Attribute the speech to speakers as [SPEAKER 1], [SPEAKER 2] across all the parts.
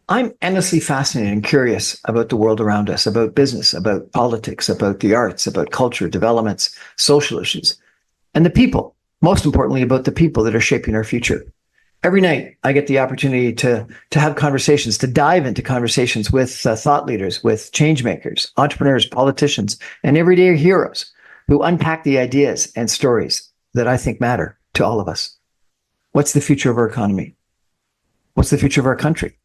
[SPEAKER 1] I'm endlessly fascinated and curious about the world around us, about business, about politics, about the arts, about culture, developments, social issues, and the people. Most importantly, about the people that are shaping our future. Every night, I get the opportunity to have conversations, to dive into conversations with thought leaders, with change makers, entrepreneurs, politicians, and everyday heroes who unpack the ideas and stories that I think matter to all of us. What's the future of our economy? What's the future of our country?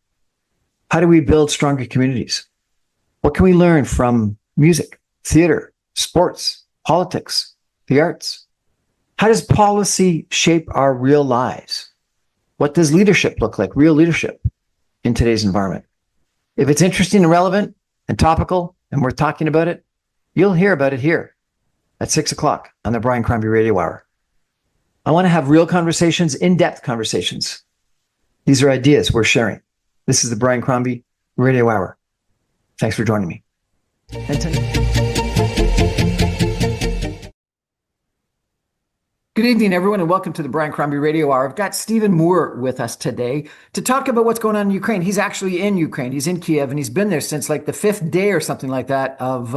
[SPEAKER 1] How do we build stronger communities? What can we learn from music, theater, sports, politics, the arts? How does policy shape our real lives? What does leadership look like, real leadership in today's environment? If it's interesting and relevant and topical and we're talking about it, you'll hear about it here at 6 o'clock on the Brian Crombie Radio Hour. I want to have real conversations, in-depth conversations. These are ideas we're sharing. This is the Brian Crombie Radio Hour. Thanks for joining me. Good evening, everyone, and welcome to the Brian Crombie Radio Hour. I've got Stephen Moore with us today to talk about what's going on in Ukraine. He's actually in Ukraine. He's in Kiev, and he's been there since like the fifth day or something like that of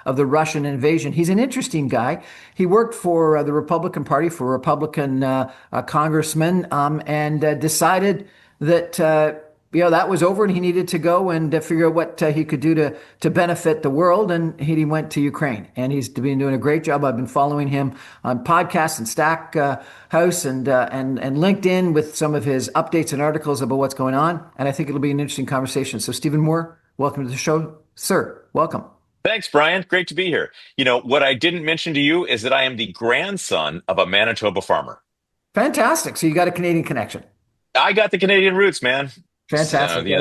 [SPEAKER 1] the Russian invasion. He's an interesting guy. He worked for the Republican Party, for a Republican congressman, and decided that that was over and he needed to go and figure out what he could do to benefit the world. And he went to Ukraine, and he's been doing a great job. I've been following him on podcasts and Stackhouse and LinkedIn with some of his updates and articles about what's going on. And I think it'll be an interesting conversation. So Stephen Moore, welcome to the show, sir. Welcome.
[SPEAKER 2] Thanks, Brian. Great to be here. What I didn't mention to you is that I am the grandson of a Manitoba farmer.
[SPEAKER 1] Fantastic. So you got a Canadian connection.
[SPEAKER 2] I got the Canadian roots, man.
[SPEAKER 1] Fantastic.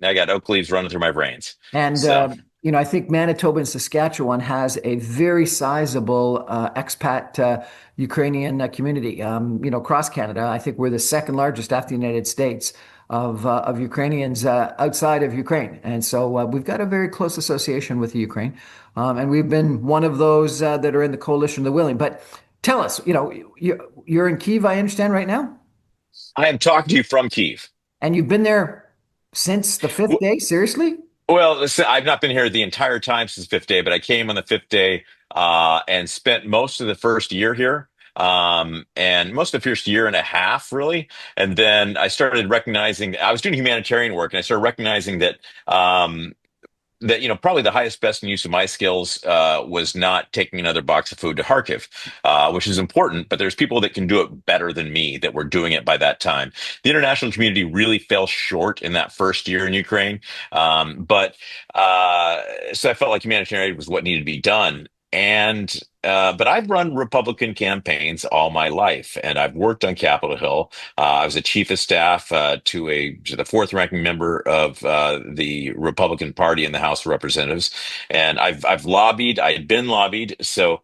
[SPEAKER 2] I got oak leaves running through my veins.
[SPEAKER 1] And
[SPEAKER 2] So
[SPEAKER 1] I think Manitoba and Saskatchewan has a very sizable expat Ukrainian community. Across Canada, I think we're the second largest after the United States of Ukrainians outside of Ukraine, and so we've got a very close association with the Ukraine, and we've been one of those that are in the coalition of the willing. But tell us, you're in Kyiv, I understand, right now,
[SPEAKER 2] I am talking to you from Kyiv.
[SPEAKER 1] and you've been there since the fifth day. Seriously?
[SPEAKER 2] Well, listen, I've not been here the entire time since fifth day, but I came on the fifth day and spent most of the first year here, and most of the first year and a half, really. And then I started recognizing I was doing humanitarian work, and I started recognizing that probably the highest best use of my skills was not taking another box of food to Kharkiv, which is important, but there's people that can do it better than me that were doing it by that time. The international community really fell short in that first year in Ukraine, but so I felt like humanitarian was what needed to be done. And but I've run Republican campaigns all my life, and I've worked on Capitol Hill. I was a chief of staff to the fourth ranking member of the Republican Party in the House of Representatives, and I've lobbied. I had been lobbied, so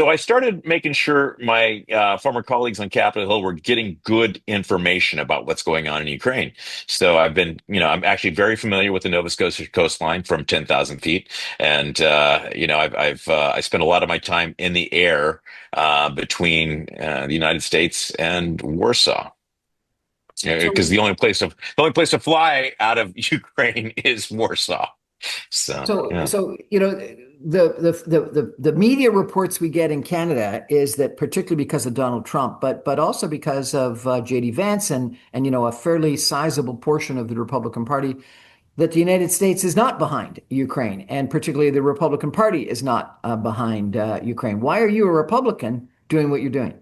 [SPEAKER 2] I started making sure my former colleagues on Capitol Hill were getting good information about what's going on in Ukraine. So I'm actually very familiar with the Nova Scotia coastline from 10,000 feet, and I spent a lot of my time in the air between the United States and Warsaw, because the only place to fly out of Ukraine is Warsaw. So
[SPEAKER 1] So,
[SPEAKER 2] yeah.
[SPEAKER 1] so you know, the media reports we get in Canada is that particularly because of Donald Trump, but also because of JD Vance and a fairly sizable portion of the Republican Party, that the United States is not behind Ukraine, and particularly the Republican Party is not behind Ukraine. Why are you a Republican doing what you're doing?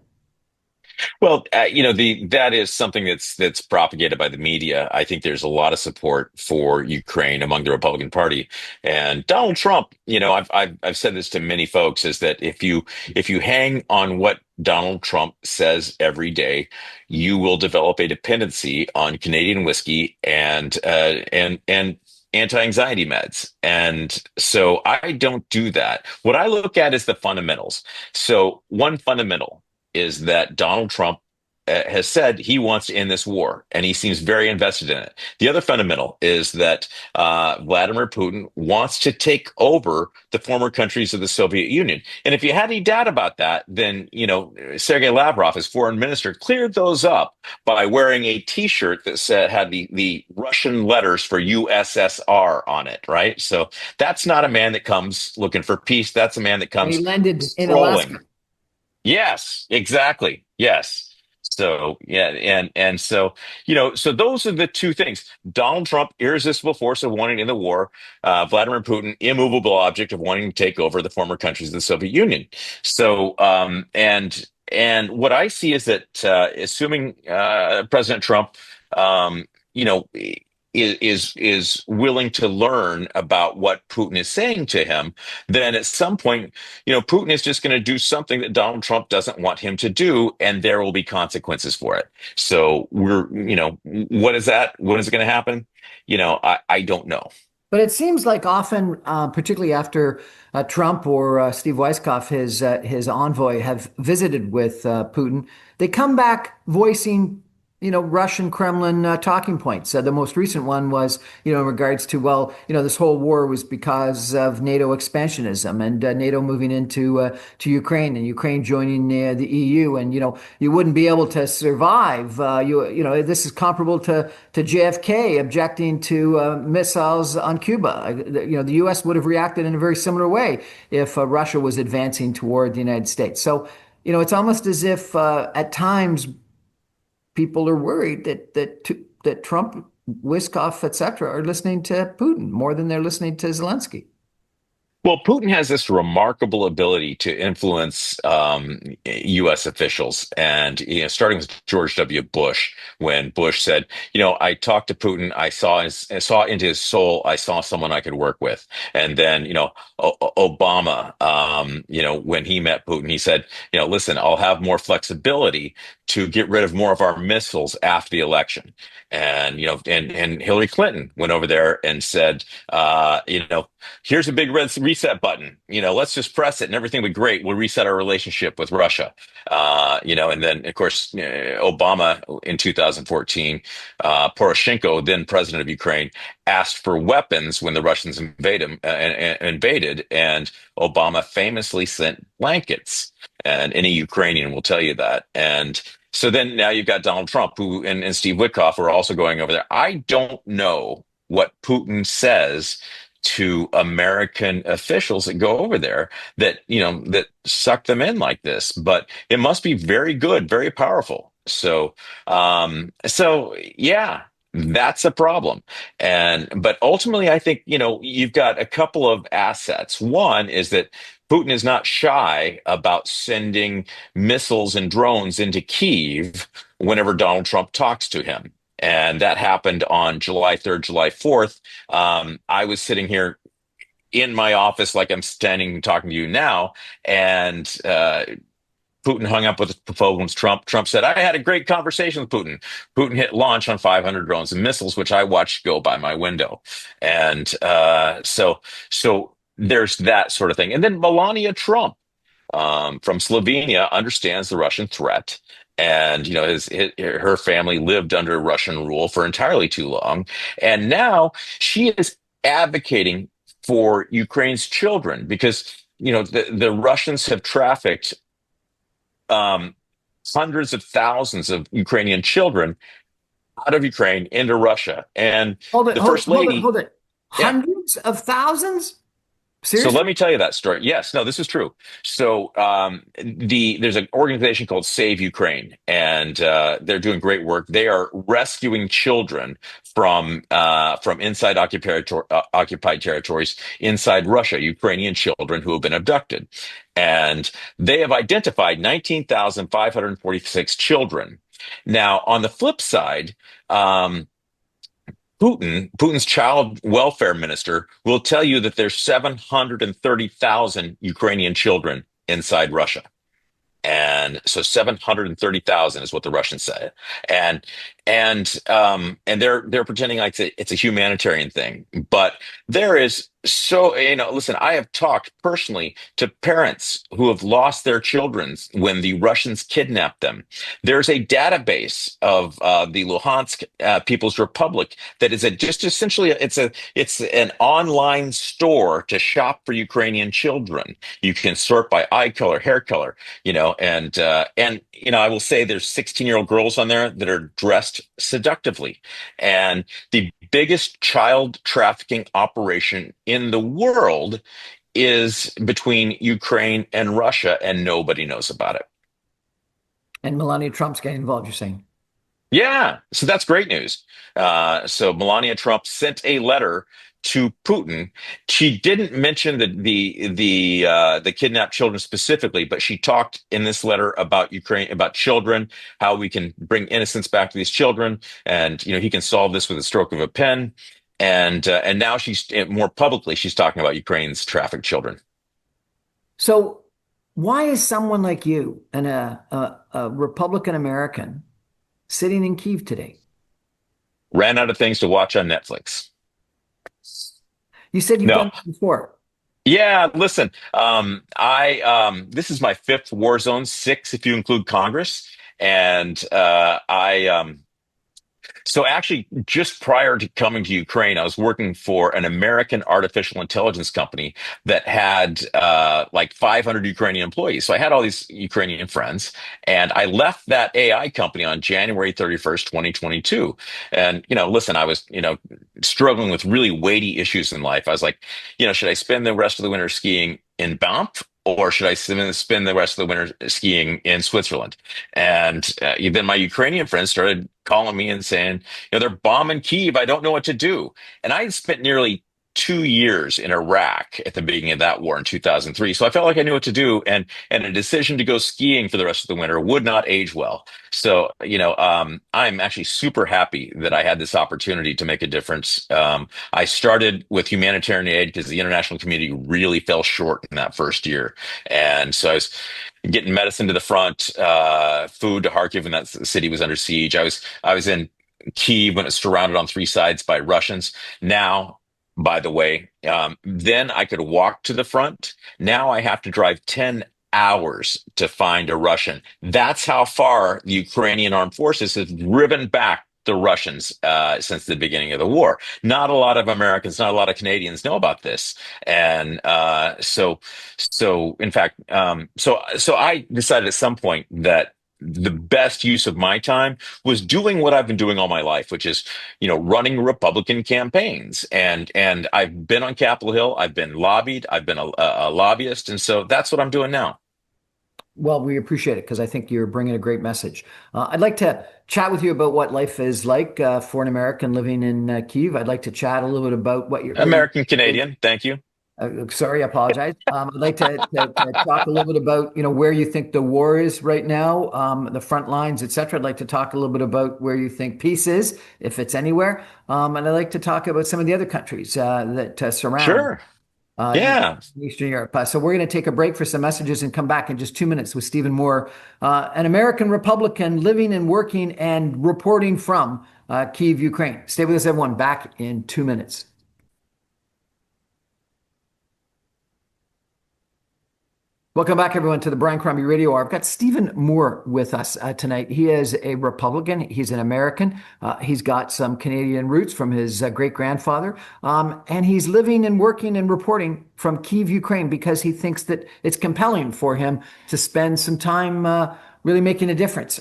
[SPEAKER 2] Well, the that is something that's propagated by the media. I think there's a lot of support for Ukraine among the Republican Party, and Donald Trump. I've said this to many folks, is that if you hang on what Donald Trump says every day, you will develop a dependency on Canadian whiskey and anti-anxiety meds. And so I don't do that. What I look at is the fundamentals. So one fundamental is that Donald Trump has said he wants to end this war, and he seems very invested in it. The other fundamental is that Vladimir Putin wants to take over the former countries of the Soviet Union. And if you had any doubt about that, then Sergei Lavrov, as foreign minister, cleared those up by wearing a T-shirt that had the Russian letters for USSR on it, right? So that's not a man that comes looking for peace. That's a man that
[SPEAKER 1] And he
[SPEAKER 2] comes
[SPEAKER 1] landed in Alaska.
[SPEAKER 2] strolling. Yes, exactly. Yes. So yeah, and so so those are the two things. Donald Trump, irresistible force of wanting in the war. Vladimir Putin, immovable object of wanting to take over the former countries of the Soviet Union. So and what I see is that assuming President Trump, you know, is willing to learn about what Putin is saying to him, then at some point, Putin is just going to do something that Donald Trump doesn't want him to do, and there will be consequences for it. So what is that? When is it going to happen? I don't know.
[SPEAKER 1] But it seems like often, particularly after Trump or Steve Weiskopf, his envoy, have visited with Putin, they come back voicing, Russian Kremlin talking points. The most recent one was, in regards to, well, this whole war was because of NATO expansionism and NATO moving into to Ukraine and Ukraine joining the EU, and you wouldn't be able to survive. This is comparable to JFK objecting to missiles on Cuba. The U.S. would have reacted in a very similar way if Russia was advancing toward the United States. So, it's almost as if at times people are worried that Trump, Wiskoff, etc., are listening to Putin more than they're listening to Zelensky.
[SPEAKER 2] Well, Putin has this remarkable ability to influence U.S. officials, and starting with George W. Bush, when Bush said, "I talked to Putin. I saw into his soul. I saw someone I could work with." And then, Obama, when he met Putin, he said, "Listen, I'll have more flexibility to get rid of more of our missiles after the election." And and Hillary Clinton went over there and said, here's a big red reset button. Let's just press it and everything will be great. We'll reset our relationship with Russia. And then, of course, Obama in 2014, Poroshenko, then president of Ukraine, asked for weapons when the Russians invaded, and Obama famously sent blankets. And any Ukrainian will tell you that. And so then now you've got Donald Trump, who and Steve Witkoff are also going over there. I don't know what Putin says to American officials that go over there that that suck them in like this, but it must be very good, very powerful. So yeah, that's a problem. But ultimately, I think you've got a couple of assets. One is that Putin is not shy about sending missiles and drones into Kyiv whenever Donald Trump talks to him. And that happened on July 3rd, July 4th. I was sitting here in my office like I'm standing and talking to you now, and Putin hung up with the phone. Trump said, "I had a great conversation with Putin." Putin hit launch on 500 drones and missiles, which I watched go by my window. And so there's that sort of thing. And then Melania Trump from Slovenia understands the Russian threat. And her family lived under Russian rule for entirely too long, and now she is advocating for Ukraine's children because the Russians have trafficked hundreds of thousands of Ukrainian children out of Ukraine into Russia, and the first lady,
[SPEAKER 1] hold it, hundreds of thousands. Seriously?
[SPEAKER 2] So let me tell you that story. Yes, no, this is true. So there's an organization called Save Ukraine, and they're doing great work. They are rescuing children from inside occupied territories inside Russia, Ukrainian children who have been abducted, and they have identified 19,546 children. Now, on the flip side, Putin's child welfare minister will tell you that there's 730,000 Ukrainian children inside Russia. And so 730,000 is what the Russians say. And and they're pretending like it's a humanitarian thing. But there is so, listen, I have talked personally to parents who have lost their children when the Russians kidnapped them. There's a database of the Luhansk People's Republic that is just essentially it's an online store to shop for Ukrainian children. You can sort by eye color, hair color, and I will say there's 16-year-old girls on there that are dressed seductively, and the biggest child trafficking operation in the world is between Ukraine and Russia, and nobody knows about it.
[SPEAKER 1] And Melania Trump's getting involved, you're saying?
[SPEAKER 2] Yeah, so that's great news. So Melania Trump sent a letter to Putin. She didn't mention the kidnapped children specifically, but she talked in this letter about Ukraine, about children, how we can bring innocence back to these children, and he can solve this with a stroke of a pen. And now she's more publicly she's talking about Ukraine's trafficked children.
[SPEAKER 1] So, why is someone like you and a Republican American sitting in Kyiv today?
[SPEAKER 2] Ran out of things to watch on Netflix.
[SPEAKER 1] You said you've
[SPEAKER 2] No.
[SPEAKER 1] done this before.
[SPEAKER 2] Yeah, listen, I this is my fifth war zone, six if you include Congress, and so actually, just prior to coming to Ukraine, I was working for an American artificial intelligence company that had like 500 Ukrainian employees. So I had all these Ukrainian friends, and I left that AI company on January 31st, 2022. And listen, I was struggling with really weighty issues in life. I was like, should I spend the rest of the winter skiing in Banff? Or should I spend the rest of the winter skiing in Switzerland? And then my Ukrainian friends started calling me and saying, they're bombing Kyiv. I don't know what to do. And I had spent nearly 2 years in Iraq at the beginning of that war in 2003. So I felt like I knew what to do. And a decision to go skiing for the rest of the winter would not age well. So, I'm actually super happy that I had this opportunity to make a difference. I started with humanitarian aid because the international community really fell short in that first year. And so I was getting medicine to the front, food to Kharkiv when that city was under siege. I was in Kyiv when it's surrounded on three sides by Russians. Now, by the way, then I could walk to the front. Now I have to drive 10 hours to find a Russian. That's how far the Ukrainian armed forces have driven back the Russians since the beginning of the war. Not a lot of Americans, not a lot of Canadians know about this, and so in fact, so I decided at some point that the best use of my time was doing what I've been doing all my life, which is, running Republican campaigns. And I've been on Capitol Hill, I've been lobbied, I've been a lobbyist, and so that's what I'm doing now.
[SPEAKER 1] Well, we appreciate it because I think you're bringing a great message. I'd like to chat with you about what life is like for an American living in Kyiv. I'd like to chat a little bit about what you're.
[SPEAKER 2] American Canadian, thank you.
[SPEAKER 1] Sorry, I apologize. I'd like to talk a little bit about where you think the war is right now, the front lines, et cetera. I'd like to talk a little bit about where you think peace is, if it's anywhere, and I'd like to talk about some of the other countries that surround
[SPEAKER 2] Sure. Yeah.
[SPEAKER 1] Eastern Europe. So we're going to take a break for some messages and come back in just 2 minutes with Stephen Moore, an American Republican living and working and reporting from Kyiv, Ukraine. Stay with us, everyone. Back in 2 minutes. Welcome back, everyone, to the Brian Crombie Radio Hour. I've got Stephen Moore with us tonight. He is a Republican. He's an American. He's got some Canadian roots from his great-grandfather. And he's living and working and reporting from Kyiv, Ukraine, because he thinks that it's compelling for him to spend some time really making a difference.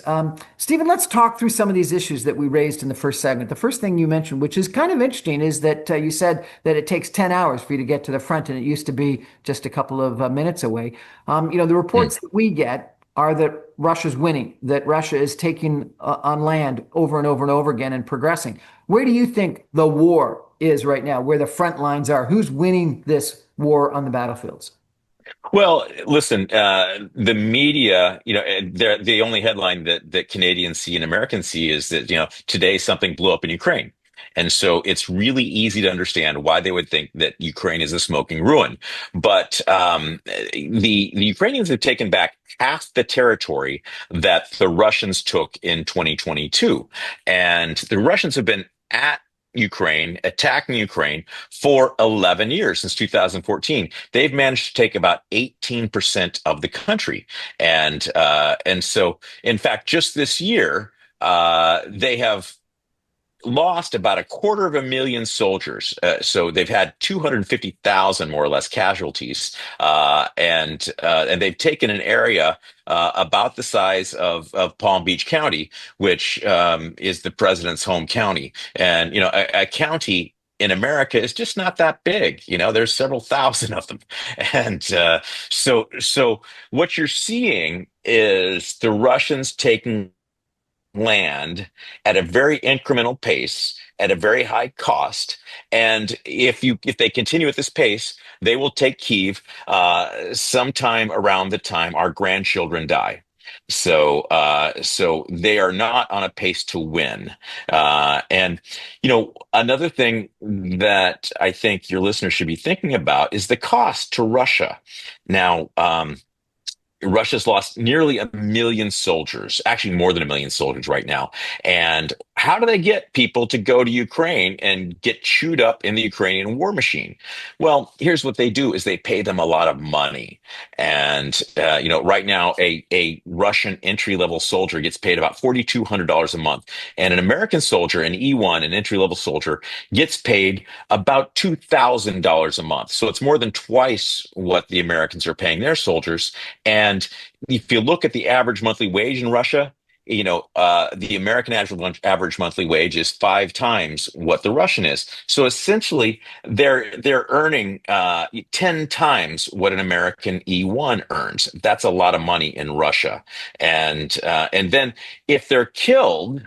[SPEAKER 1] Stephen, let's talk through some of these issues that we raised in the first segment. The first thing you mentioned, which is kind of interesting, is that you said that it takes 10 hours for you to get to the front, and it used to be just a couple of minutes away. The reports that we get are that Russia's winning, that Russia is taking on land over and over and over again and progressing. Where do you think the war is right now, where the front lines are? Who's winning this war on the battlefields?
[SPEAKER 2] Well, listen, the media, the only headline that Canadians see and Americans see is that, today something blew up in Ukraine. And so it's really easy to understand why they would think that Ukraine is a smoking ruin. But the Ukrainians have taken back half the territory that the Russians took in 2022. And the Russians have been at Ukraine, attacking Ukraine for 11 years since 2014. They've managed to take about 18% of the country. And so, in fact, just this year, they have lost about 250,000 soldiers. So they've had 250,000 more or less casualties, and they've taken an area about the size of Palm Beach County, which is the president's home county. And a county in America is just not that big. There's several thousand of them, and so what you're seeing is the Russians taking land at a very incremental pace at a very high cost. And if they continue at this pace, they will take Kyiv sometime around the time our grandchildren die. So they are not on a pace to win. And another thing that I think your listeners should be thinking about is the cost to Russia. Now, Russia's lost nearly 1 million soldiers, actually more than 1 million soldiers right now. And how do they get people to go to Ukraine and get chewed up in the Ukrainian war machine? Well, here's what they do: is they pay them a lot of money. And right now, a Russian entry level soldier gets paid about $4,200 a month, and an American soldier, an E1, an entry level soldier, gets paid about $2,000 a month. So it's more than twice what the Americans are paying their soldiers. And if you look at the average monthly wage in Russia, the American average monthly wage is 5 times what the Russian is. So essentially, they're earning 10 times what an American E1 earns. That's a lot of money in Russia. And then if they're killed,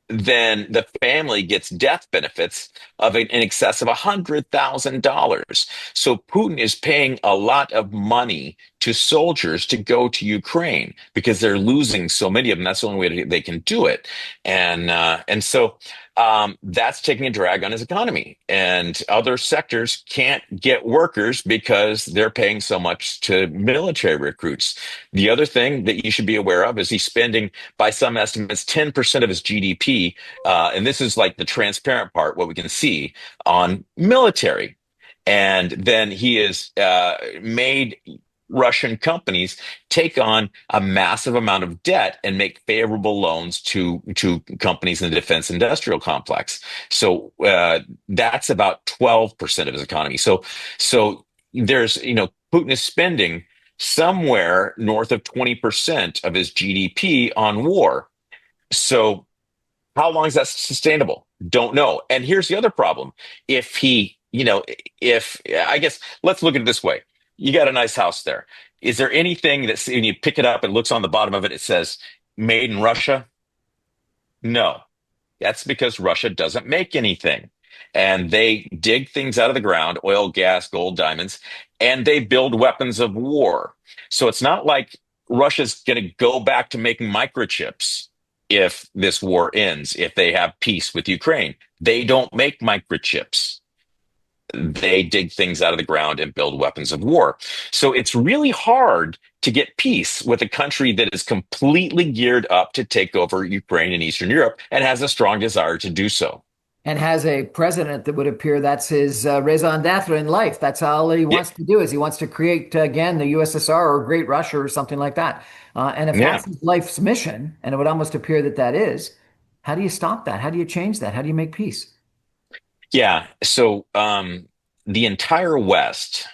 [SPEAKER 2] then the family gets death benefits of in excess of $100,000. So Putin is paying a lot of money to soldiers to go to Ukraine because they're losing so many of them. That's the only way they can do it. And so that's taking a drag on his economy. And other sectors can't get workers because they're paying so much to military recruits. The other thing that you should be aware of is he's spending, by some estimates, 10% of his GDP. And this is like the transparent part, what we can see on military. And then he has made Russian companies take on a massive amount of debt and make favorable loans to companies in the defense industrial complex. So that's about 12% of his economy. So there's Putin is spending somewhere north of 20% of his GDP on war. So how long is that sustainable? Don't know. And here's the other problem: if he, if I guess let's look at it this way. You got a nice house there. Is there anything that when you pick it up and looks on the bottom of it, it says made in Russia? No. That's because Russia doesn't make anything. And they dig things out of the ground, oil, gas, gold, diamonds, and they build weapons of war. So it's not like Russia's going to go back to making microchips if this war ends, if they have peace with Ukraine. They don't make microchips. They dig things out of the ground and build weapons of war. So it's really hard to get peace with a country that is completely geared up to take over Ukraine and Eastern Europe and has a strong desire to do so.
[SPEAKER 1] And has a president that would appear that's his raison d'etre in life. That's all he wants to do, is he wants to create, again, the USSR or Great Russia or something like that. And if that's his life's mission, and it would almost appear that that is, how do you stop that? How do you change that? How do you make peace?
[SPEAKER 2] Yeah. So the entire West,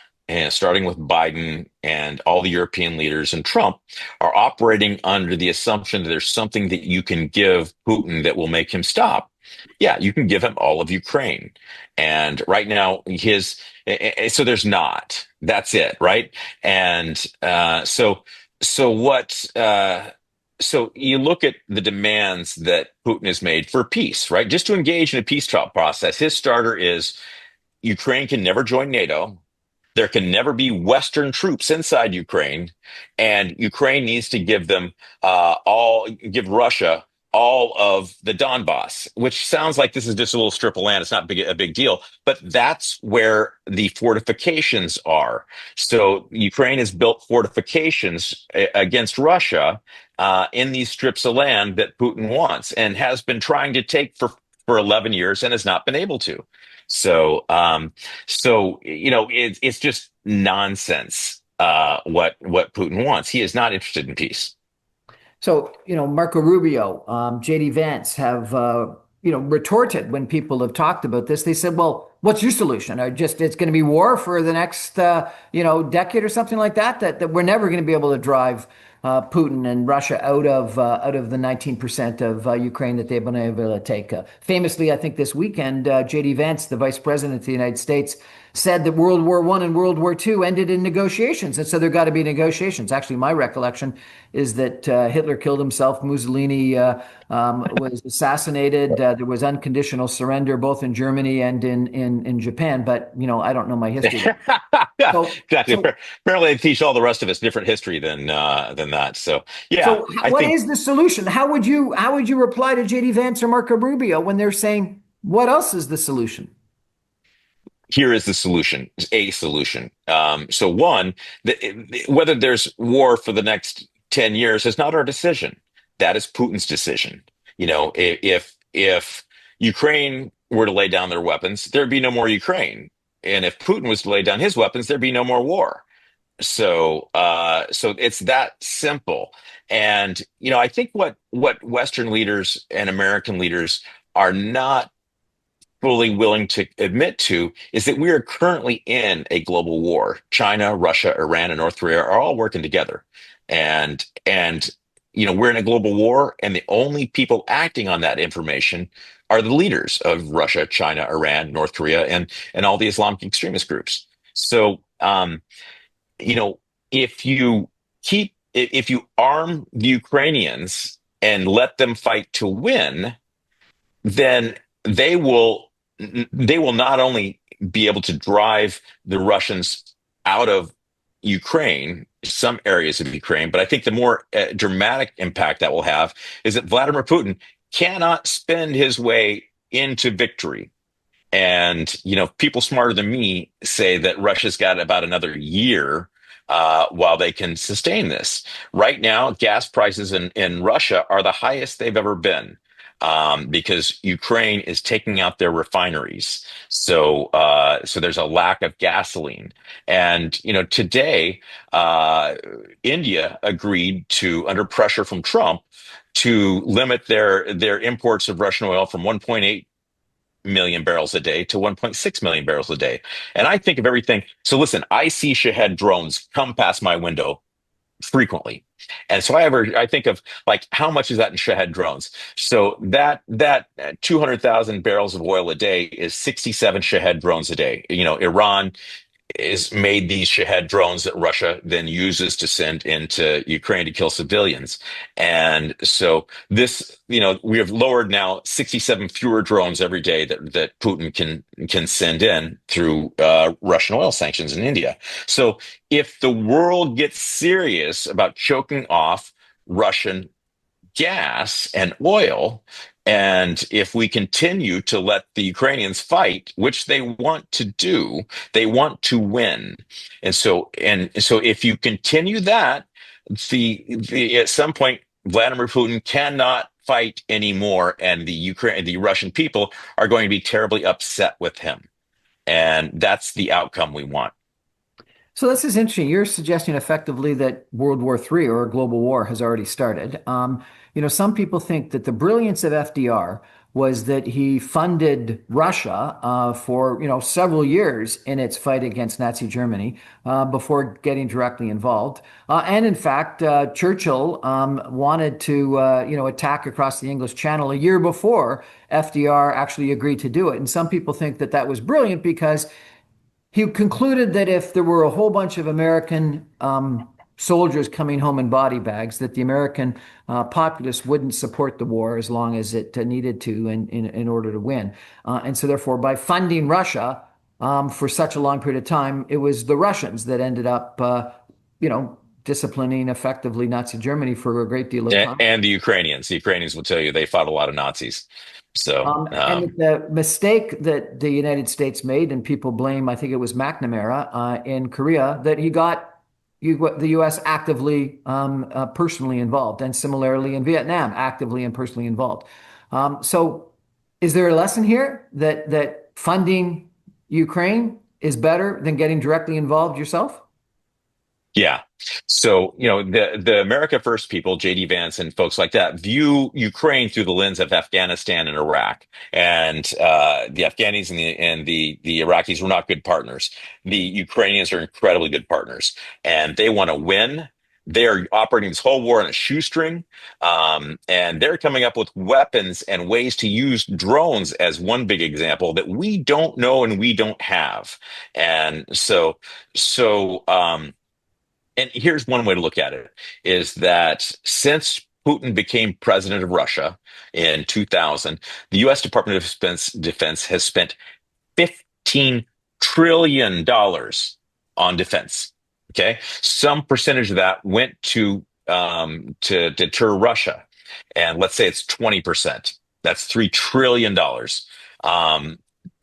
[SPEAKER 2] starting with Biden and all the European leaders and Trump, are operating under the assumption that there's something that you can give Putin that will make him stop. Yeah, you can give him all of Ukraine. And right now, so there's not. That's it, right? And so you look at the demands that Putin has made for peace, right? Just to engage in a peace talk process. His starter is Ukraine can never join NATO. There can never be Western troops inside Ukraine, and Ukraine needs to give them give Russia all of the Donbass, which sounds like this is just a little strip of land. It's not a big deal, but that's where the fortifications are. So Ukraine has built fortifications against Russia in these strips of land that Putin wants and has been trying to take for 11 years and has not been able to. So, it's just nonsense. What Putin wants. He is not interested in peace.
[SPEAKER 1] So, Marco Rubio, JD Vance have, retorted when people have talked about this. They said, well, what's your solution? Or just it's going to be war for the next, decade or something like that, that we're never going to be able to drive Putin and Russia out of the 19% of Ukraine that they've been able to take. Famously, I think this weekend, JD Vance, the vice president of the United States, said that World War I and World War II ended in negotiations. And so there got to be negotiations. Actually, my recollection is that Hitler killed himself, Mussolini was assassinated. There was unconditional surrender both in Germany and in Japan. But, I don't know my history.
[SPEAKER 2] Yeah,
[SPEAKER 1] So,
[SPEAKER 2] exactly.
[SPEAKER 1] so,
[SPEAKER 2] Apparently, they teach all the rest of us different history than that. So, yeah, I
[SPEAKER 1] what
[SPEAKER 2] think
[SPEAKER 1] is the solution? How would you reply to JD Vance or Marco Rubio when they're saying, what else is the solution?
[SPEAKER 2] here is the solution, a solution. So, one, whether there's war for the next 10 years is not our decision. That is Putin's decision. If Ukraine were to lay down their weapons, there'd be no more Ukraine. And if Putin was to lay down his weapons, there'd be no more war. So it's that simple. And I think what Western leaders and American leaders are not fully willing to admit to is that we are currently in a global war. China, Russia, Iran, and North Korea are all working together, and we're in a global war, and the only people acting on that information are the leaders of Russia, China, Iran, North Korea, and all the Islamic extremist groups. So. You know, if you arm the Ukrainians and let them fight to win, then they will not only be able to drive the Russians out of Ukraine, some areas of Ukraine, but I think the more dramatic impact that will have is that Vladimir Putin cannot spend his way into victory. And, people smarter than me say that Russia's got about another year while they can sustain this. Right now, gas prices in Russia are the highest they've ever been because Ukraine is taking out their refineries. So there's a lack of gasoline. And, today, India agreed to, under pressure from Trump, to limit their imports of Russian oil from 1.8 million barrels a day to 1.6 million barrels a day. And I think of everything. So listen, I see Shahed drones come past my window frequently. And so I think of like, how much is that in Shahed drones? So that 200,000 barrels of oil a day is 67 Shahed drones a day. Iran is made these Shahed drones that Russia then uses to send into Ukraine to kill civilians. And so we have lowered now 67 fewer drones every day that Putin can send in through Russian oil sanctions in India. So if the world gets serious about choking off Russian gas and oil, and if we continue to let the Ukrainians fight, which they want to do, they want to win. And so if you continue that, at some point, Vladimir Putin cannot fight anymore, and the Russian people are going to be terribly upset with him. And that's the outcome we want.
[SPEAKER 1] So this is interesting. You're suggesting effectively that World War III or a global war has already started. Some people think that the brilliance of FDR was that he funded Russia for several years in its fight against Nazi Germany before getting directly involved. And in fact, Churchill wanted to attack across the English Channel a year before FDR actually agreed to do it. And some people think that that was brilliant because he concluded that if there were a whole bunch of American soldiers coming home in body bags, that the American populace wouldn't support the war as long as it needed to in order to win. And so therefore, by funding Russia for such a long period of time, it was the Russians that ended up, disciplining effectively Nazi Germany for a great deal of time.
[SPEAKER 2] And the Ukrainians will tell you they fought a lot of Nazis. So,
[SPEAKER 1] And the mistake that the United States made, and people blame, I think it was McNamara in Korea, that the U.S. actively, personally involved, and similarly in Vietnam, actively and personally involved. So, is there a lesson here that funding Ukraine is better than getting directly involved yourself?
[SPEAKER 2] yeah. So, the America First people, J.D. Vance and folks like that, view Ukraine through the lens of Afghanistan and Iraq. And the Afghanis and the Iraqis were not good partners. The Ukrainians are incredibly good partners, and they want to win. They're operating this whole war on a shoestring, and they're coming up with weapons and ways to use drones as one big example that we don't know and we don't have. And and here's one way to look at it is that since Putin became president of Russia in 2000, the U.S. Department of Defense has spent $15 trillion on defense. Okay. Some percentage of that went to deter Russia. And let's say it's 20%. That's $3 trillion.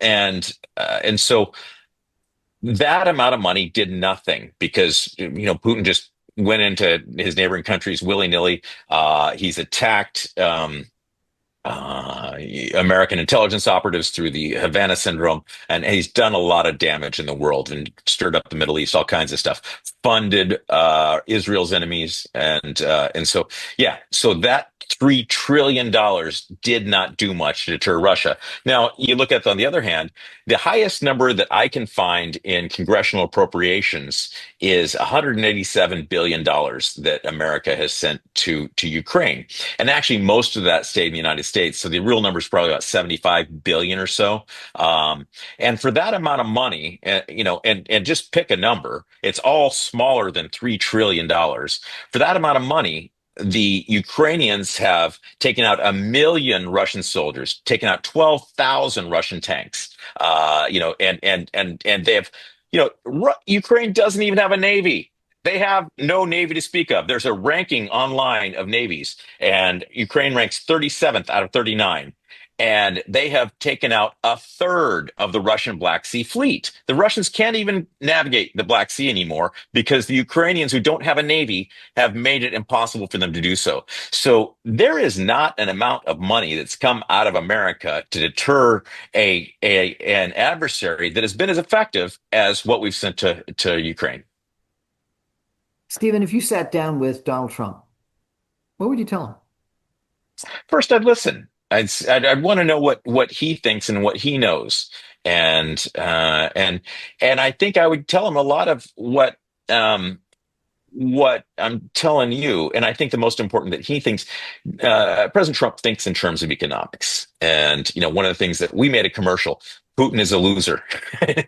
[SPEAKER 2] And so that amount of money did nothing because Putin just went into his neighboring countries willy-nilly. He's attacked American intelligence operatives through the Havana syndrome, and he's done a lot of damage in the world and stirred up the Middle East, all kinds of stuff. Funded Israel's enemies, and so yeah, so that $3 trillion did not do much to deter Russia. Now you look at, on the other hand, the highest number that I can find in congressional appropriations is $187 billion that America has sent to Ukraine. And actually, most of that stayed in the United States. So the real number is probably about 75 billion or so. And for that amount of money, and just pick a number, it's all smaller than $3 trillion. For that amount of money, the Ukrainians have taken out 1 million Russian soldiers, taken out 12,000 Russian tanks, and they have, Ukraine doesn't even have a navy. They have no navy to speak of. There's a ranking online of navies, and Ukraine ranks 37th out of 39. And they have taken out a third of the Russian Black Sea fleet. The Russians can't even navigate the Black Sea anymore because the Ukrainians, who don't have a navy, have made it impossible for them to do so. So there is not an amount of money that's come out of America to deter an adversary that has been as effective as what we've sent to Ukraine.
[SPEAKER 1] Stephen, if you sat down with Donald Trump, what would you tell him?
[SPEAKER 2] First, I'd listen. I'd want to know what he thinks and what he knows, and I think I would tell him a lot of what I'm telling you. And I think the most important that he thinks, President Trump thinks in terms of economics. And one of the things that we made a commercial. Putin is a loser.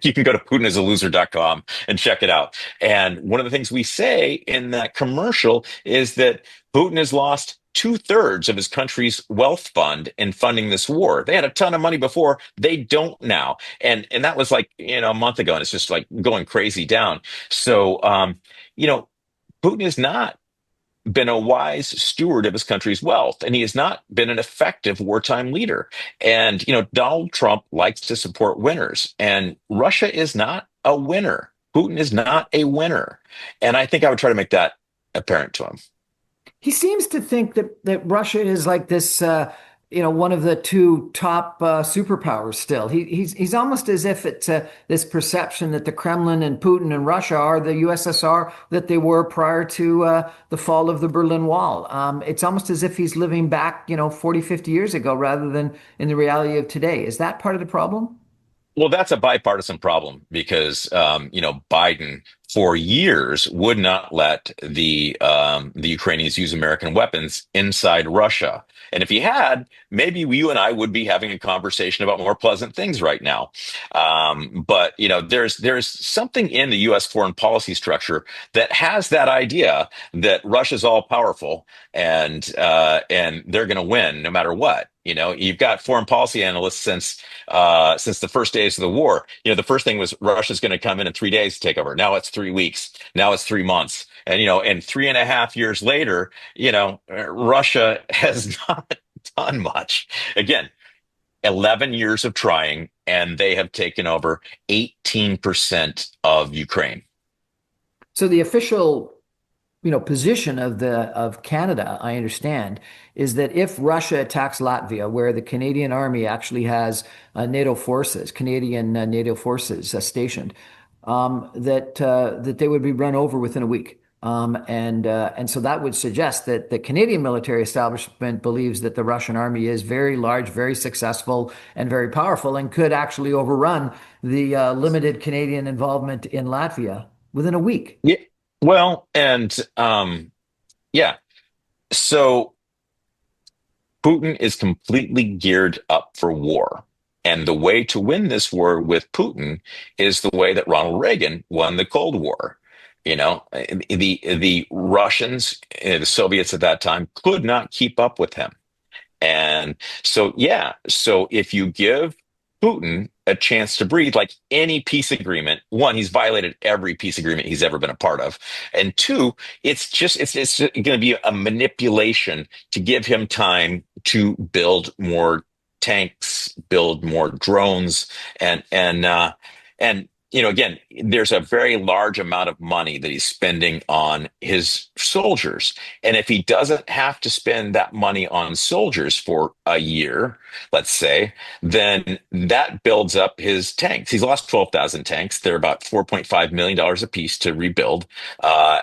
[SPEAKER 2] You can go to putinisaloser.com and check it out. And one of the things we say in that commercial is that Putin has lost 2/3 of his country's wealth fund in funding this war. They had a ton of money before. They don't now. And that was like, a month ago. And it's just like going crazy down. So, Putin has not been a wise steward of his country's wealth, and he has not been an effective wartime leader. And, Donald Trump likes to support winners, and Russia is not a winner. Putin is not a winner. And I think I would try to make that apparent to him.
[SPEAKER 1] He seems to think that Russia is like this, one of the two top superpowers still. He's almost as if it's this perception that the Kremlin and Putin and Russia are the USSR that they were prior to the fall of the Berlin Wall. It's almost as if he's living back, 40, 50 years ago rather than in the reality of today. Is that part of the problem?
[SPEAKER 2] Well, that's a bipartisan problem because, Biden for years would not let the Ukrainians use American weapons inside Russia. And if he had, maybe you and I would be having a conversation about more pleasant things right now. But there's something in the U.S. foreign policy structure that has that idea that Russia's all powerful and they're going to win no matter what. You've got foreign policy analysts since the first days of the war. The first thing was Russia's going to come in 3 days to take over. Now it's 3 weeks. Now it's 3 months. And 3.5 years later, Russia has not done much. Again, 11 years of trying, and they have taken over 18% of Ukraine.
[SPEAKER 1] So the official, position of Canada, I understand, is that if Russia attacks Latvia, where the Canadian Army actually has Canadian NATO forces stationed, that they would be run over within a week. And so that would suggest that the Canadian military establishment believes that the Russian army is very large, very successful, and very powerful, and could actually overrun the limited Canadian involvement in Latvia within a week.
[SPEAKER 2] Yeah. Well, and yeah. So Putin is completely geared up for war. And the way to win this war with Putin is the way that Ronald Reagan won the Cold War. The Russians, the Soviets at that time, could not keep up with him. And so, yeah, so if you give Putin a chance to breathe, like any peace agreement, one, he's violated every peace agreement he's ever been a part of. And two, it's going to be a manipulation to give him time to build more tanks, build more drones, and again, there's a very large amount of money that he's spending on his soldiers. And if he doesn't have to spend that money on soldiers for a year, let's say, then that builds up his tanks. He's lost 12,000 tanks. They're about $4.5 million a piece to rebuild. Or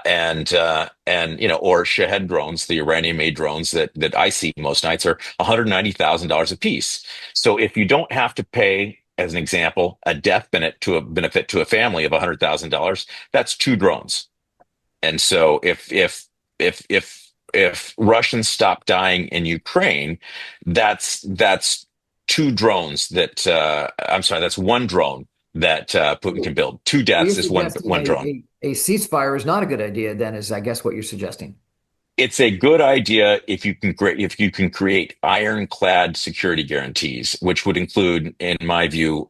[SPEAKER 2] Shahed drones, the Iranian-made drones that I see most nights, are $190,000 a piece. So if you don't have to pay, as an example, a death benefit to a family of $100,000, that's two drones. And so if Russians stop dying in Ukraine, that's two drones that's one drone that Putin can build. Two deaths is one drone.
[SPEAKER 1] A ceasefire is not a good idea, then, is I guess what you're suggesting.
[SPEAKER 2] It's a good idea if you can create ironclad security guarantees, which would include, in my view,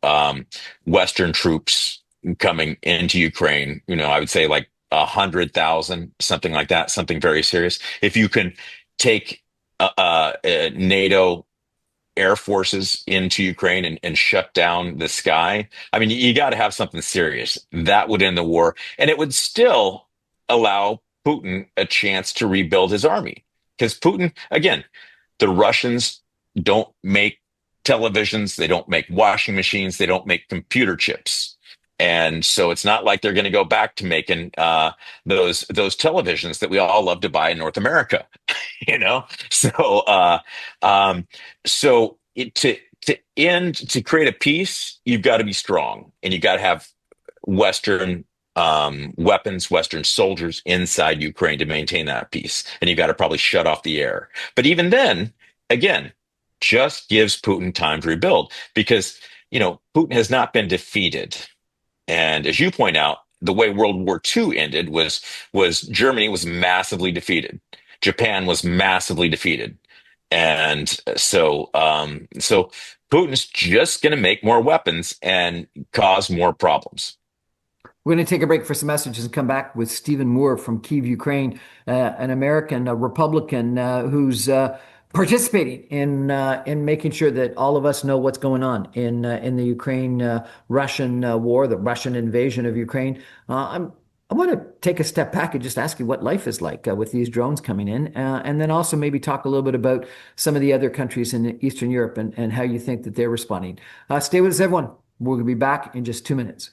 [SPEAKER 2] Western troops coming into Ukraine. I would say like 100,000, something like that, something very serious. If you can take NATO air forces into Ukraine and shut down the sky, I mean, you got to have something serious that would end the war, and it would still allow Putin a chance to rebuild his army. Because Putin, again, the Russians don't make televisions, they don't make washing machines, they don't make computer chips. And so it's not like they're going to go back to making those televisions that we all love to buy in North America, So to create a peace, you've got to be strong, and you got to have Western weapons, Western soldiers inside Ukraine to maintain that peace. And you got to probably shut off the air. But even then, again, just gives Putin time to rebuild, because, Putin has not been defeated. And as you point out, the way World War II ended was Germany was massively defeated. Japan was massively defeated. And so Putin's just going to make more weapons and cause more problems.
[SPEAKER 1] We're going to take a break for some messages and come back with Stephen Moore from Kyiv, Ukraine, an American, a Republican who's participating in making sure that all of us know what's going on in the Ukraine-Russian war, the Russian invasion of Ukraine. I want to take a step back and just ask you what life is like with these drones coming in, and then also maybe talk a little bit about some of the other countries in Eastern Europe and how you think that they're responding. Stay with us, everyone. We're going to be back in just 2 minutes.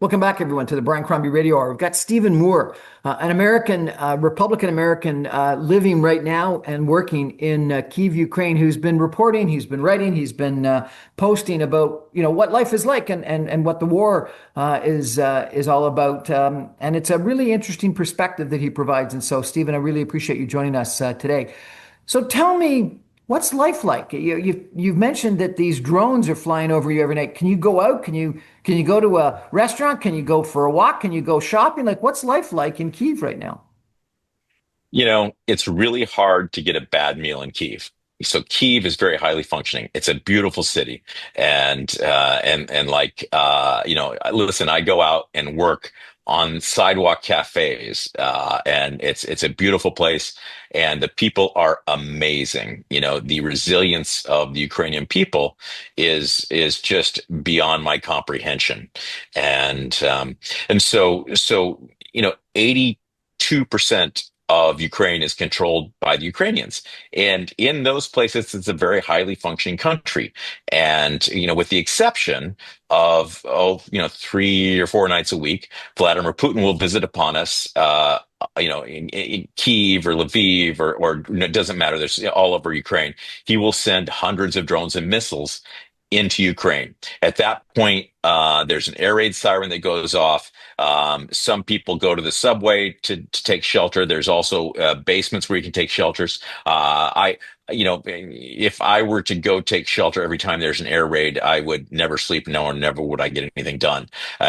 [SPEAKER 1] Welcome back, everyone, to the Brian Crombie Radio Hour. We've got Stephen Moore, an American, Republican-American, living right now and working in Kyiv, Ukraine, who's been reporting, he's been writing, he's been posting about, what life is like and what the war is all about. And it's a really interesting perspective that he provides. And so, Stephen, I really appreciate you joining us today. So tell me, what's life like? You've mentioned that these drones are flying over you every night. Can you go out? Can you go to a restaurant? Can you go for a walk? Can you go shopping? Like, what's life like in Kyiv right now?
[SPEAKER 2] It's really hard to get a bad meal in Kyiv. So Kyiv is very highly functioning. It's a beautiful city, and like listen, I go out and work on sidewalk cafes, and it's a beautiful place, and the people are amazing. The resilience of the Ukrainian people is just beyond my comprehension, and 82% of Ukraine is controlled by the Ukrainians. And in those places, it's a very highly functioning country. And, with the exception of, 3 or 4 nights a week, Vladimir Putin will visit upon us, in Kyiv or Lviv or it doesn't matter. There's all over Ukraine. He will send hundreds of drones and missiles into Ukraine. At that point, there's an air raid siren that goes off. Some people go to the subway to take shelter. There's also basements where you can take shelters. If I were to go take shelter every time there's an air raid, I would never sleep. No, or never would I get anything done. We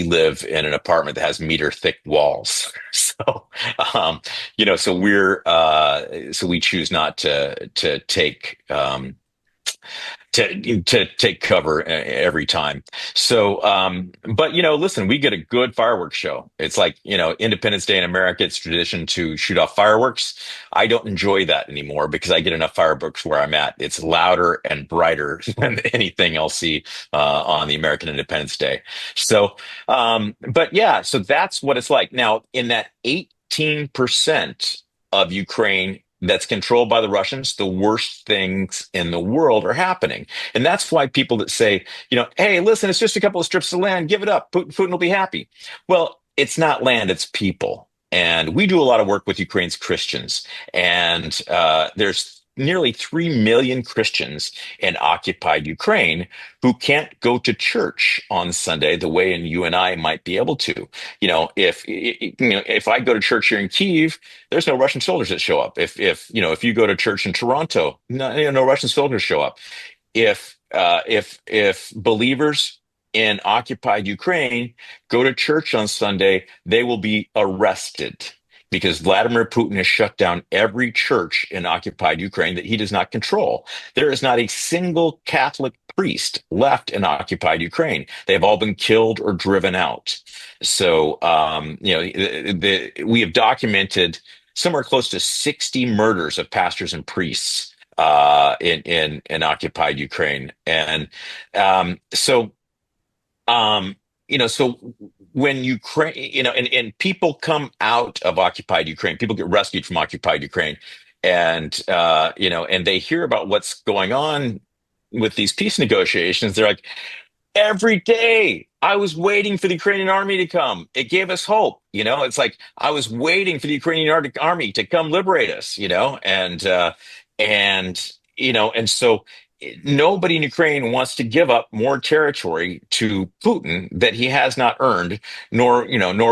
[SPEAKER 2] live in an apartment that has meter thick walls. So we choose not to take to take cover every time. So, but listen, we get a good fireworks show. It's like, Independence Day in America, it's tradition to shoot off fireworks. I don't enjoy that anymore because I get enough fireworks where I'm at. It's louder and brighter than anything I'll see on the American Independence Day. So, but yeah, so that's what it's like. Now, in that 18% of Ukraine that's controlled by the Russians, the worst things in the world are happening. And that's why people that say, hey, listen, it's just a couple of strips of land, give it up. Putin will be happy. Well, it's not land, it's people. And we do a lot of work with Ukraine's Christians. And there's nearly 3 million Christians in occupied Ukraine who can't go to church on Sunday the way you and I might be able to. If I go to church here in Kyiv, there's no Russian soldiers that show up. If you go to church in Toronto, no Russian soldiers show up. If believers in occupied Ukraine go to church on Sunday, they will be arrested because Vladimir Putin has shut down every church in occupied Ukraine that he does not control. There is not a single Catholic priest left in occupied Ukraine. They have all been killed or driven out. So, we have documented somewhere close to 60 murders of pastors and priests in occupied Ukraine, and so so when Ukraine, and people come out of occupied Ukraine, people get rescued from occupied Ukraine, and and they hear about what's going on with these peace negotiations. They're like, every day I was waiting for the Ukrainian army to come. It gave us hope. It's like I was waiting for the Ukrainian army to come liberate us, and so nobody in Ukraine wants to give up more territory to Putin that he has not earned, nor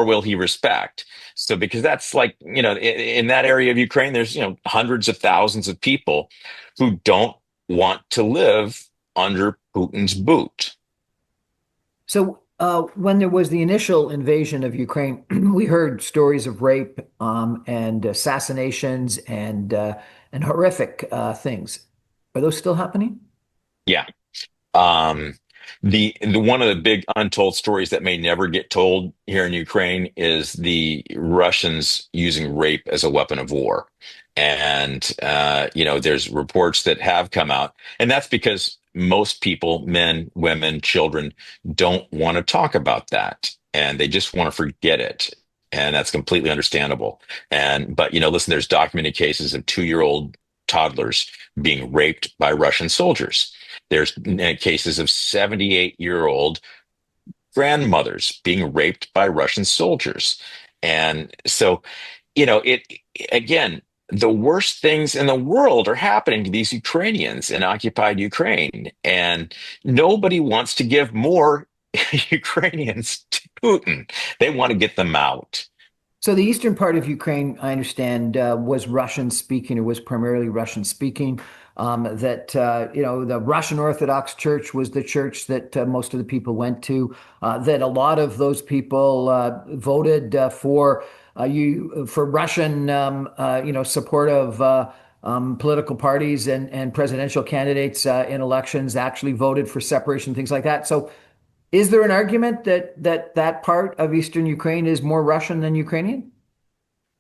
[SPEAKER 2] will he respect. So, because that's like, in that area of Ukraine, there's, hundreds of thousands of people who don't want to live under Putin's boot.
[SPEAKER 1] So, when there was the initial invasion of Ukraine, we heard stories of rape and assassinations and horrific things. Are those still happening?
[SPEAKER 2] Yeah. Um, the one of the big untold stories that may never get told here in Ukraine is the Russians using rape as a weapon of war. And there's reports that have come out, and that's because most people, men, women, children, don't want to talk about that, and they just want to forget it. And that's completely understandable. But listen, there's documented cases of 2-year-old toddlers being raped by Russian soldiers. There's cases of 78-year-old grandmothers being raped by Russian soldiers. And so, it again, the worst things in the world are happening to these Ukrainians in occupied Ukraine. And nobody wants to give more Ukrainians to Putin. They want to get them out.
[SPEAKER 1] So the eastern part of Ukraine, I understand, was Russian speaking, or was primarily Russian speaking. That the Russian Orthodox Church was the church that most of the people went to. That a lot of those people voted for Russian, support of political parties and presidential candidates in elections. Actually voted for separation, things like that. So is there an argument that part of Eastern Ukraine is more Russian than Ukrainian?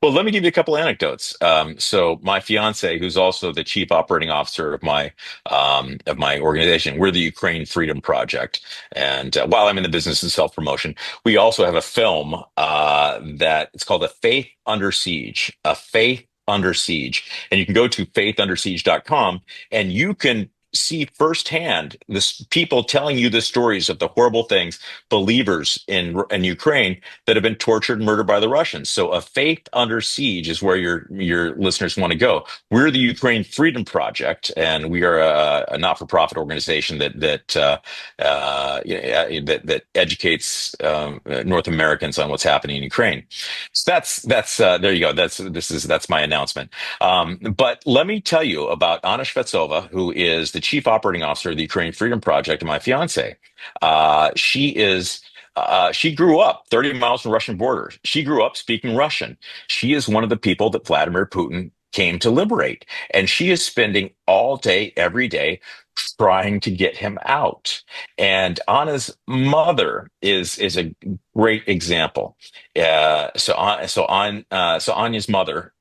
[SPEAKER 2] Well, let me give you a couple anecdotes. So my fiance, who's also the chief operating officer of my organization, we're the Ukraine Freedom Project. And while I'm in the business of self-promotion, we also have a film that it's called A Faith Under Siege, A Faith Under Siege. And you can go to faithundersiege.com and you can see firsthand this people telling you the stories of the horrible things believers in Ukraine that have been tortured and murdered by the Russians. So A Faith Under Siege is where your listeners want to go. We're the Ukraine Freedom Project, and we are a not-for-profit organization that educates North Americans on what's happening in Ukraine. So that's there you go. That's my announcement. But let me tell you about Anna Shvetsova, who is the chief operating officer of the Ukraine Freedom Project, and my fiance. She grew up 30 miles from the Russian border. She grew up speaking Russian. She is one of the people that Vladimir Putin came to liberate. And she is spending all day, every day, trying to get him out. And Anna's mother is a great example. So Anya's mother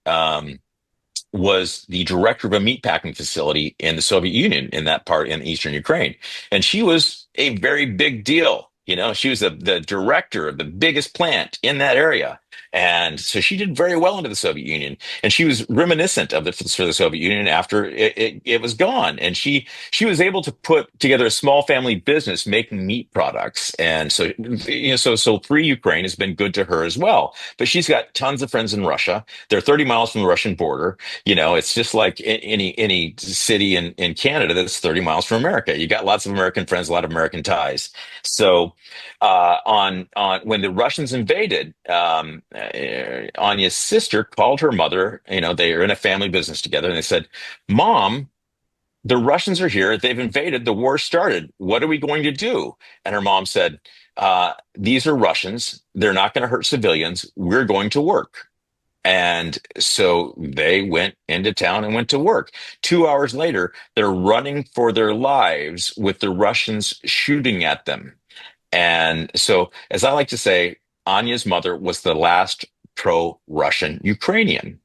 [SPEAKER 2] was the director of a meatpacking facility in the Soviet Union in that part in eastern Ukraine. And she was a very big deal. You know, she was the director of the biggest plant in that area. And so she did very well into the Soviet Union. And she was reminiscent of for the Soviet Union after it was gone. And she was able to put together a small family business making meat products. And so, so Free Ukraine has been good to her as well. But she's got tons of friends in Russia. They're 30 miles from the Russian border. You know, it's just like any city in Canada that's 30 miles from America. You got lots of American friends, a lot of American ties. So on when the Russians invaded, Anya's sister called her mother. You know, they are in a family business together, and they said, "Mom, the Russians are here. They've invaded. The war started. What are we going to do?" And her mom said, "These are Russians. They're not going to hurt civilians. We're going to work." And so they went into town and went to work. 2 hours later, they're running for their lives with the Russians shooting at them. And so, as I like to say, Anya's mother was the last pro-Russian Ukrainian.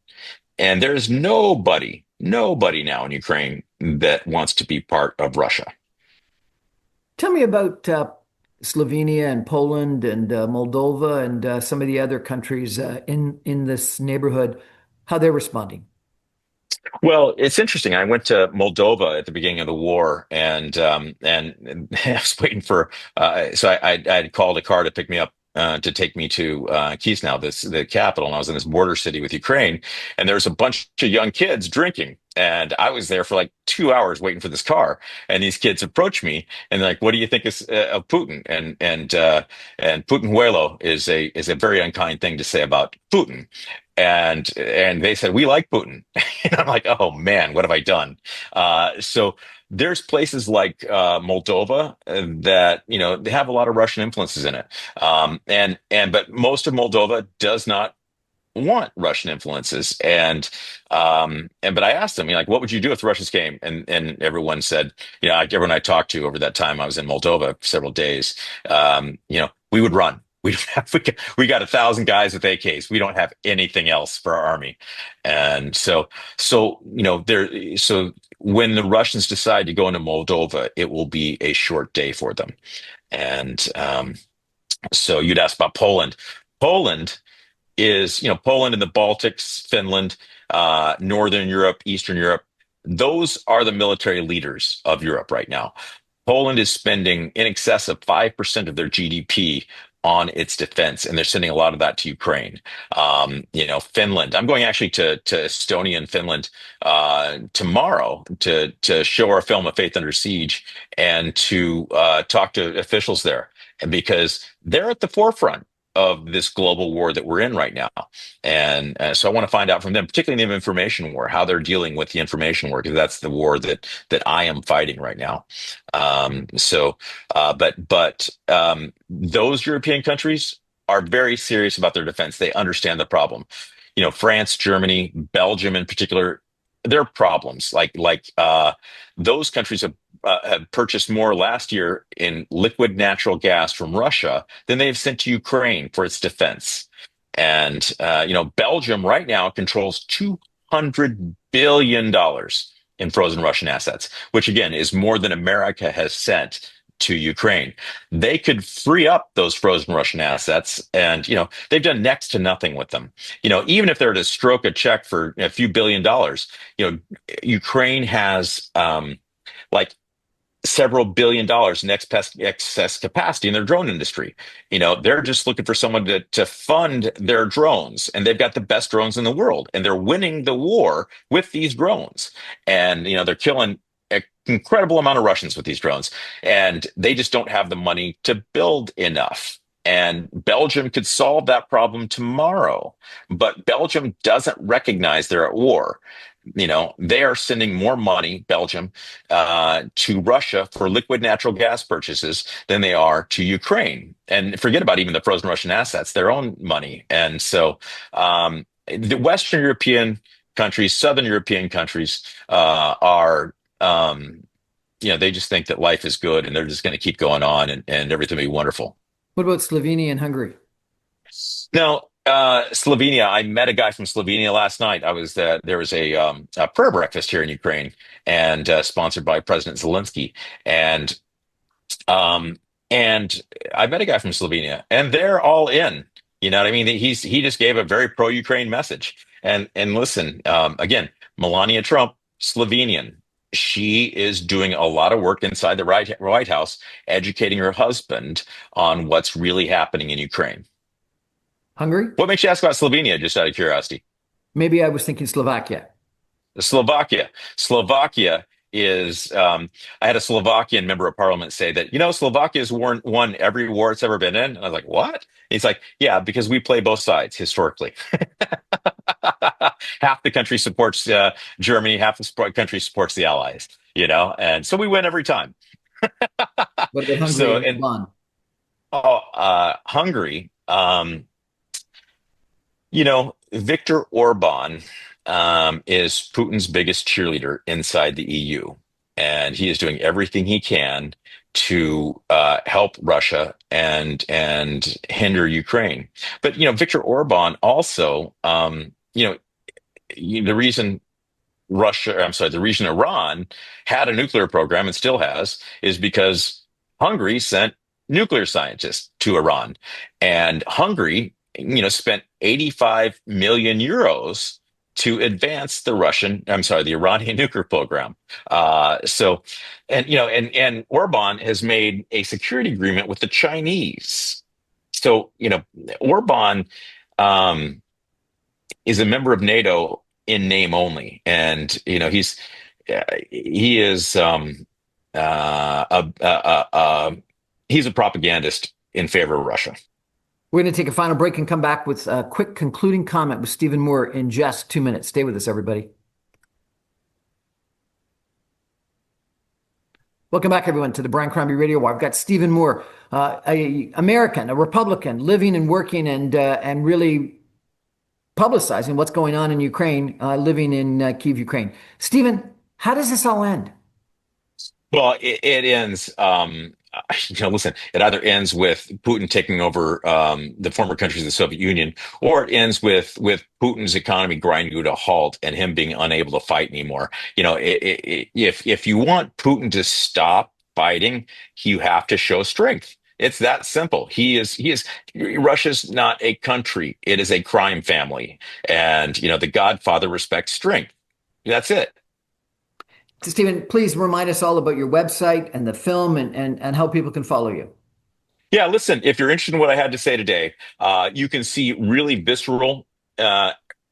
[SPEAKER 2] And there's nobody now in Ukraine that wants to be part of Russia.
[SPEAKER 1] Tell me about Slovenia and Poland and Moldova and some of the other countries in this neighborhood, how they're responding.
[SPEAKER 2] Well, it's interesting. I went to Moldova at the beginning of the war, and I was waiting for. I had called a car to pick me up to take me to Chisinau, the capital, and I was in this border city with Ukraine, and there was a bunch of young kids drinking, and I was there for like 2 hours waiting for this car, and these kids approached me and they're like, "What do you think of Putin?" And Putin Huelo is a very unkind thing to say about Putin. And they said, "We like Putin." And I'm like, "Oh man, what have I done?" So there's places like Moldova that they have a lot of Russian influences in it, but most of Moldova does not want Russian influences. But I asked them, like, what would you do if the Russians came? And everyone said, like everyone I talked to over that time I was in Moldova for several days, we would run. We got 1,000 guys with AKs. We don't have anything else for our army. And so when the Russians decide to go into Moldova, it will be a short day for them. And so you'd ask about Poland. Poland is, Poland and the Baltics, Finland, Northern Europe, Eastern Europe. Those are the military leaders of Europe right now. Poland is spending in excess of 5% of their GDP on its defense, and they're sending a lot of that to Ukraine. Finland. I'm going actually to Estonia and Finland tomorrow to show our film, A Faith Under Siege, and to talk to officials there, and because they're at the forefront of this global war that we're in right now. And so I want to find out from them, particularly in the information war, how they're dealing with the information war, because that's the war that I am fighting right now. But those European countries are very serious about their defense. They understand the problem. France, Germany, Belgium in particular, their problems. Those countries have purchased more last year in liquid natural gas from Russia than they've sent to Ukraine for its defense. And Belgium right now controls $200 billion in frozen Russian assets, which again is more than America has sent to Ukraine. They could free up those frozen Russian assets, and they've done next to nothing with them. Even if they're to stroke a check for a few $1 billion, Ukraine has like several $1 billion in excess capacity in their drone industry. They're just looking for someone to fund their drones, and they've got the best drones in the world, and they're winning the war with these drones. And they're killing an incredible amount of Russians with these drones, and they just don't have the money to build enough. And Belgium could solve that problem tomorrow, but Belgium doesn't recognize they're at war. They are sending more money, Belgium, to Russia for liquid natural gas purchases than they are to Ukraine. And forget about even the frozen Russian assets, their own money. And so the Western European countries, Southern European countries are, they just think that life is good and they're just going to keep going on and everything will be wonderful.
[SPEAKER 1] What about Slovenia and Hungary?
[SPEAKER 2] Now, Slovenia, I met a guy from Slovenia last night. There was a prayer breakfast here in Ukraine and sponsored by President Zelensky. And and I met a guy from Slovenia and they're all in. You know what I mean? He just gave a very pro-Ukraine message. And listen, again, Melania Trump, Slovenian. She is doing a lot of work inside the White House, educating her husband on what's really happening in Ukraine.
[SPEAKER 1] Hungary?
[SPEAKER 2] What makes you ask about Slovenia, just out of curiosity?
[SPEAKER 1] Maybe I was thinking Slovakia.
[SPEAKER 2] Slovakia is, I had a Slovakian member of parliament say that, Slovakia has won every war it's ever been in. And I was like, what? He's like, yeah, because we play both sides historically. Half the country supports Germany, half the country supports the Allies, and so we win every time.
[SPEAKER 1] What about Hungary
[SPEAKER 2] So,
[SPEAKER 1] and
[SPEAKER 2] and
[SPEAKER 1] Oman?
[SPEAKER 2] Hungary, Viktor Orban is Putin's biggest cheerleader inside the EU, and he is doing everything he can to help Russia and hinder Ukraine. But Viktor Orban also, the reason the reason Iran had a nuclear program and still has is because Hungary sent nuclear scientists to Iran, and Hungary, spent 85 million euros to advance the Iranian nuclear program. And Orban has made a security agreement with the Chinese. So, Orban is a member of NATO in name only, and he's a propagandist in favor of Russia.
[SPEAKER 1] We're going to take a final break and come back with a quick concluding comment with Stephen Moore in just 2 minutes. Stay with us, everybody. Welcome back, everyone, to the Brian Crombie Radio Hour. I've got Stephen Moore, a American, a Republican, living and working and really publicizing what's going on in Ukraine, living in Kyiv, Ukraine. Stephen, how does this all end?
[SPEAKER 2] Well, it ends. Listen, it either ends with Putin taking over the former countries of the Soviet Union, or it ends with Putin's economy grinding to a halt and him being unable to fight anymore. If you want Putin to stop fighting, you have to show strength. It's that simple. Russia's not a country. It is a crime family. And, the Godfather respects strength. That's it.
[SPEAKER 1] Stephen, please remind us all about your website and the film and how people can follow you.
[SPEAKER 2] Yeah, listen, if you're interested in what I had to say today, you can see really visceral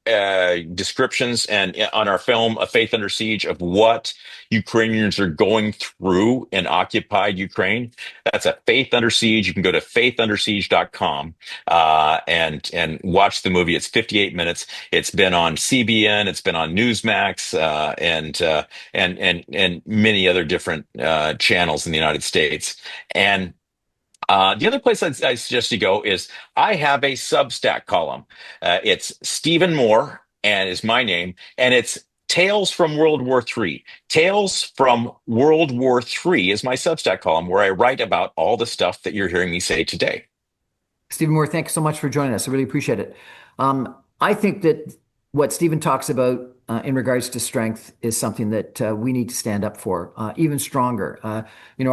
[SPEAKER 2] descriptions and on our film, A Faith Under Siege, of what Ukrainians are going through in occupied Ukraine. That's A Faith Under Siege. You can go to faithundersiege.com and watch the movie. It's 58 minutes. It's been on CBN. It's been on Newsmax and many other different channels in the United States. And the other place I suggest you go is I have a Substack column. It's Stephen Moore, and is my name, and it's Tales from World War III. Tales from World War III is my Substack column where I write about all the stuff that you're hearing me say today.
[SPEAKER 1] Stephen Moore, thanks so much for joining us. I really appreciate it. I think that what Stephen talks about in regards to strength is something that we need to stand up for even stronger. Our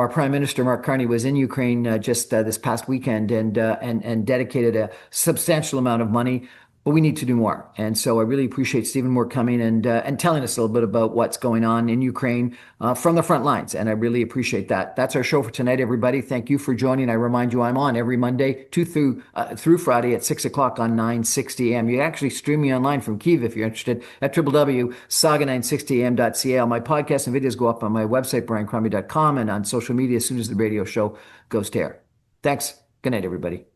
[SPEAKER 1] Prime Minister Mark Carney was in Ukraine just this past weekend and dedicated a substantial amount of money. But we need to do more. And so I really appreciate Stephen Moore coming and telling us a little bit about what's going on in Ukraine from the front lines. And I really appreciate that. That's our show for tonight, everybody. Thank you for joining. I remind you, I'm on every Monday through Friday at 6 o'clock on 960 AM. You can actually stream me online from Kyiv if you're interested at www.saga960am.ca. My podcasts and videos go up on my website, briancrombie.com, and on social media as soon as the radio show goes to air. Thanks. Good night, everybody.